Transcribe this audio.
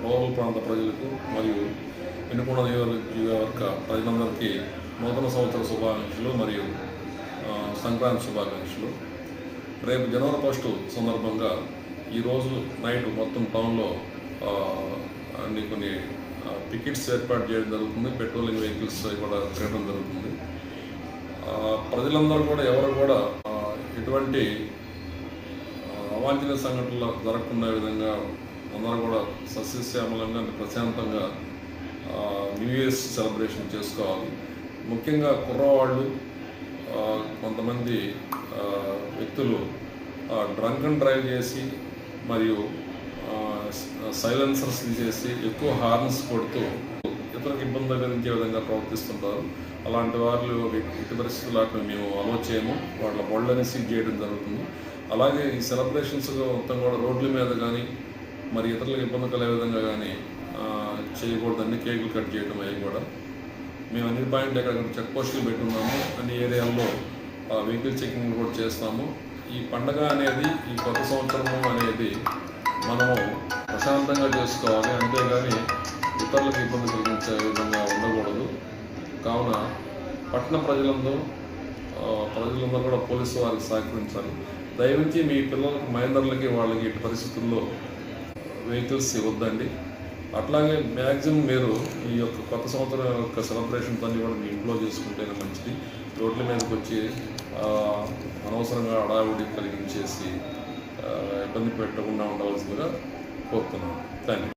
Rural ప్రాంత ప్రజలకు మరియు వినుకొండ నియోజకవర్గ ప్రజలందరికీ నూతన సంవత్సర శుభాకాంక్షలు మరియు సంక్రాంతి శుభాకాంక్షలు. రేపు జనవరి 1 సందర్భంగా ఈరోజు నైట్ మొత్తం టౌన్లో కొన్ని టికెట్స్ ఏర్పాటు చేయడం జరుగుతుంది. పెట్రోలింగ్ వెహికల్స్ కూడా తిరగడం జరుగుతుంది. ప్రజలందరూ కూడా ఎవరు కూడా ఎటువంటి అవాంఛనీయ సంఘటనలు జరగకుండా విధంగా అందరూ కూడా సస్యశ్యామలంగా ప్రశాంతంగా న్యూ ఇయర్స్ సెలబ్రేషన్ చేసుకోవాలి. ముఖ్యంగా కుర్రవాళ్ళు కొంతమంది వ్యక్తులు డ్రంక్ అండ్ డ్రైవ్ చేసి మరియు సైలెన్సర్స్ తీసేసి ఎక్కువ హార్న్స్ కొడుతూ ఇతరులకు ఇబ్బంది కలిగించే విధంగా ప్రవర్తిస్తుంటారు. అలాంటి వాళ్ళు ఎట్టి పరిస్థితుల్లో మేము అలో చేయము. వాళ్ళ బళ్ళని సీజ్ చేయడం జరుగుతుంది. అలాగే ఈ సెలబ్రేషన్స్ మొత్తం కూడా రోడ్ల మీద కానీ మరి ఇతరులకు ఇబ్బంది కలిగే విధంగా కానీ చేయకూడదండి. కేకులు కట్ చేయడం అవి కూడా మేము అన్ని పాయింట్లు ఎక్కడ చెక్ పోస్టులు పెట్టున్నాము. అన్ని ఏరియాల్లో వెహికల్ చెకింగ్ కూడా చేస్తాము. ఈ పండగ అనేది, ఈ కొత్త సంవత్సరం అనేది మనము ప్రశాంతంగా చేసుకోవాలి. అంతేగాని ఇతరులకు ఇబ్బంది కలిగించే విధంగా ఉండకూడదు. కావున పట్టణ ప్రజలందరూ కూడా పోలీసు వారికి సహకరించాలి. దయవించి మీ పిల్లలకి మైనర్లకి వాళ్ళకి ఇటు పరిస్థితుల్లో వెహికల్స్ ఇవ్వద్దండి. అట్లాగే మ్యాక్సిమం మీరు ఈ యొక్క కొత్త సంవత్సరం యొక్క సెలబ్రేషన్స్ అన్నీ కూడా మీ ఇంట్లో చేసుకుంటేనే మంచిది. రోడ్ల మీదకి వచ్చి అనవసరంగా హడావుడి కలిగించేసి ఇబ్బంది పెట్టకుండా ఉండవలసిందిగా కోరుతున్నాను. Thank you.